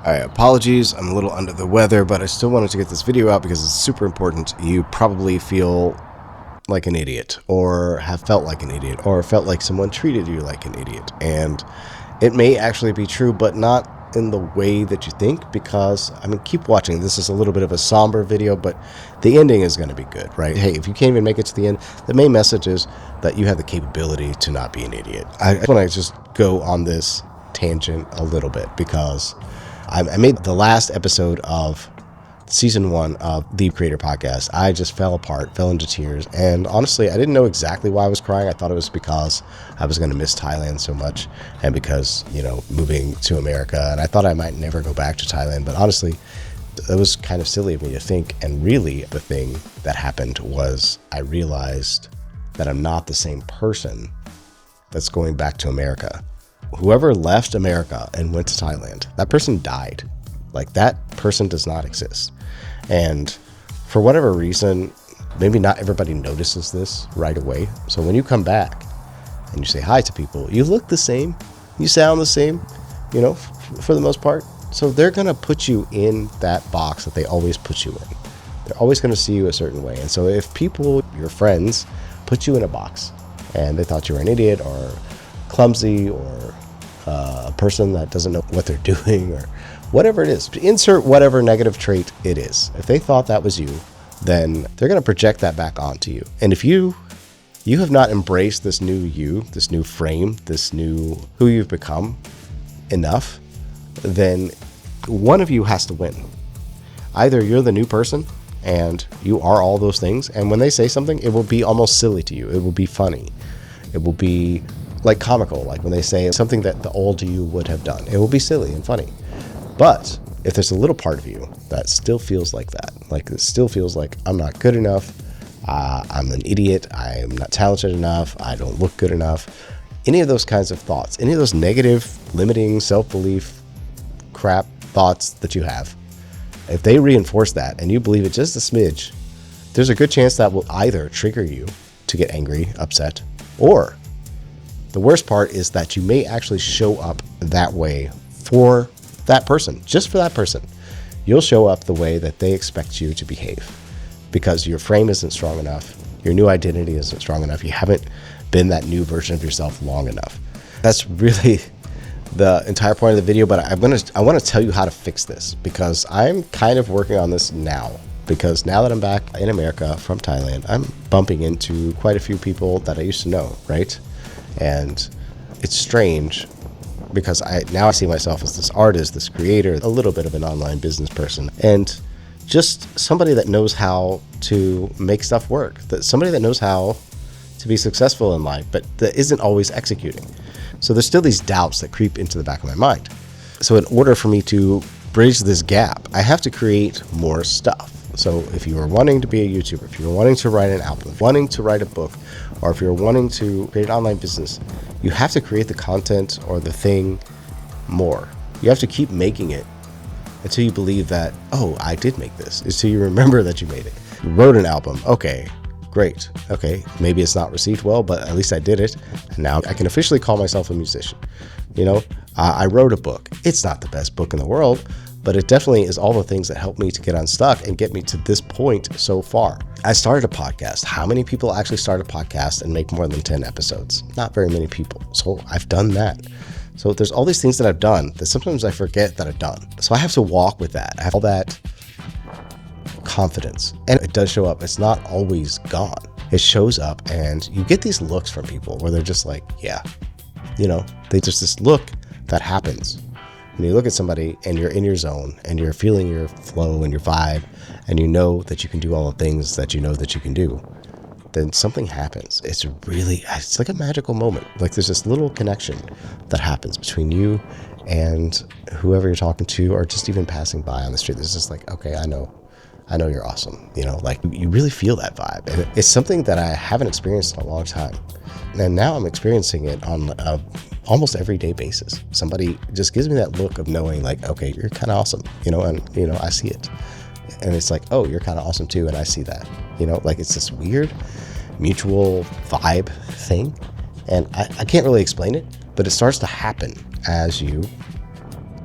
Apologies, I'm a little under the weather, but I still wanted to get this video out because it's super important. You probably feel like an idiot, or have felt like an idiot, or felt like someone treated you like an idiot. And it may actually be true, but not in the way that you think, because, keep watching. This is a little bit of a somber video, but the ending is going to be good, right? Hey, if you can't even make it to the end, the main message is that you have the capability to not be an idiot. I want to just go on this tangent a little bit, because I made the last episode of season 1 of the Creator Podcast. I just fell into tears, and honestly, I didn't know exactly why I was crying. I thought it was because I was going to miss Thailand so much, and because, moving to America, and I thought I might never go back to Thailand. But honestly, it was kind of silly of me to think, and really the thing that happened was I realized that I'm not the same person that's going back to America. Whoever left America and went to Thailand, that person died. Like, that person does not exist. And for whatever reason, maybe not everybody notices this right away. So when you come back and you say hi to people, you look the same, you sound the same, for the most part. So they're going to put you in that box that they always put you in. They're always going to see you a certain way. And so if people, your friends, put you in a box and they thought you were an idiot or clumsy or a person that doesn't know what they're doing or whatever it is, insert whatever negative trait it is. If they thought that was you, then they're going to project that back onto you. And if you have not embraced this new you, this new frame, this new who you've become enough, then one of you has to win. Either you're the new person and you are all those things, and when they say something, it will be almost silly to you. It will be funny. It will be like comical, like when they say something that the old you would have done. It will be silly and funny. But if there's a little part of you that still feels like that, like it still feels like I'm not good enough, I'm an idiot, I'm not talented enough, I don't look good enough, any of those kinds of thoughts, any of those negative, limiting, self-belief, crap thoughts that you have, if they reinforce that and you believe it just a smidge, there's a good chance that will either trigger you to get angry, upset, or the worst part is that you may actually show up that way for that person, just for that person. You'll show up the way that they expect you to behave because your frame isn't strong enough. Your new identity isn't strong enough. You haven't been that new version of yourself long enough. That's really the entire point of the video, but I want to tell you how to fix this, because I'm kind of working on this now. Because now that I'm back in America from Thailand, I'm bumping into quite a few people that I used to know, right? And it's strange because now I see myself as this artist, this creator, a little bit of an online business person, and just somebody that knows how to make stuff work, somebody that knows how to be successful in life, but that isn't always executing. So there's still these doubts that creep into the back of my mind. So in order for me to bridge this gap, I have to create more stuff. So if you are wanting to be a YouTuber, if you're wanting to write an album, wanting to write a book, or if you're wanting to create an online business, you have to create the content or the thing more. You have to keep making it until you believe that, oh, I did make this, until you remember that you made it. You wrote an album. Okay, great. Okay, maybe it's not received well, but at least I did it. And now I can officially call myself a musician. I wrote a book. It's not the best book in the world, but it definitely is all the things that helped me to get unstuck and get me to this point so far. I started a podcast. How many people actually start a podcast and make more than 10 episodes? Not very many people. So I've done that. So there's all these things that I've done that sometimes I forget that I've done. So I have to walk with that. I have all that confidence. And it does show up. It's not always gone. It shows up and you get these looks from people where they're just like, yeah, they just this look that happens. When you look at somebody and you're in your zone and you're feeling your flow and your vibe and you know that you can do all the things that you know that you can do, then something happens. It's like a magical moment. Like there's this little connection that happens between you and whoever you're talking to, or just even passing by on the street. There's just like, okay, I know you're awesome. Like you really feel that vibe. And it's something that I haven't experienced in a long time. And now I'm experiencing it on almost everyday basis. Somebody just gives me that look of knowing like, okay, you're kind of awesome, and I see it. And it's like, oh, you're kind of awesome too. And I see that, like it's this weird mutual vibe thing. And I can't really explain it, but it starts to happen as you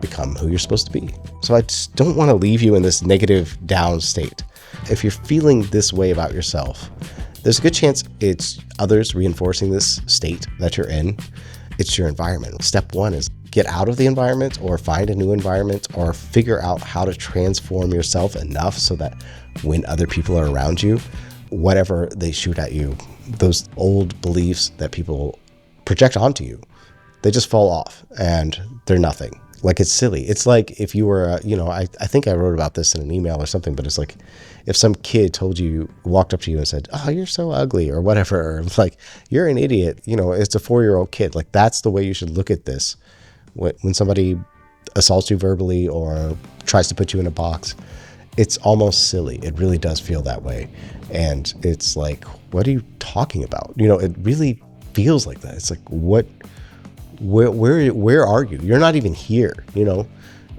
become who you're supposed to be. So I just don't want to leave you in this negative down state. If you're feeling this way about yourself, there's a good chance it's others reinforcing this state that you're in. It's your environment. Step one is get out of the environment or find a new environment or figure out how to transform yourself enough so that when other people are around you, whatever they shoot at you, those old beliefs that people project onto you, they just fall off and they're nothing. Like, it's silly. It's like if you were, I think I wrote about this in an email or something, but it's like if some kid walked up to you and said, "Oh, you're so ugly," or whatever, or like, "You're an idiot." It's a 4-year-old kid. Like, that's the way you should look at this. When somebody assaults you verbally or tries to put you in a box, it's almost silly. It really does feel that way. And it's like, what are you talking about? It really feels like that. It's like, where are you? You're not even here.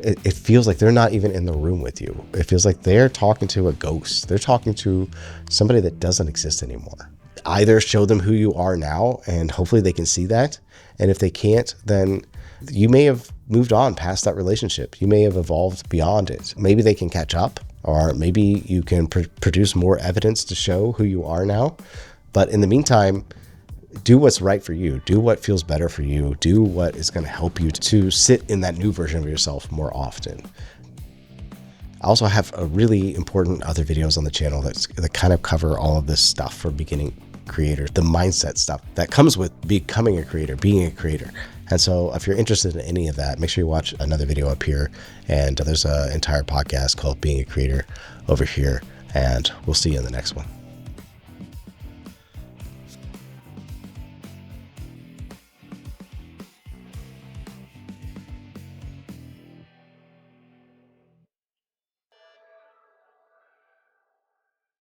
It feels like they're not even in the room with you. It feels like they're talking to a ghost. They're talking to somebody that doesn't exist anymore. Either show them who you are now, and hopefully they can see that. And if they can't, then you may have moved on past that relationship. You may have evolved beyond it. Maybe they can catch up, or maybe you can produce more evidence to show who you are now. But in the meantime, do what's right for you. Do what feels better for you. Do what is going to help you to sit in that new version of yourself more often. I also have a really important other videos on the channel that kind of cover all of this stuff for beginning creators, the mindset stuff that comes with becoming a creator, being a creator. And so if you're interested in any of that, make sure you watch another video up here. And there's an entire podcast called Being a Creator over here. And we'll see you in the next one.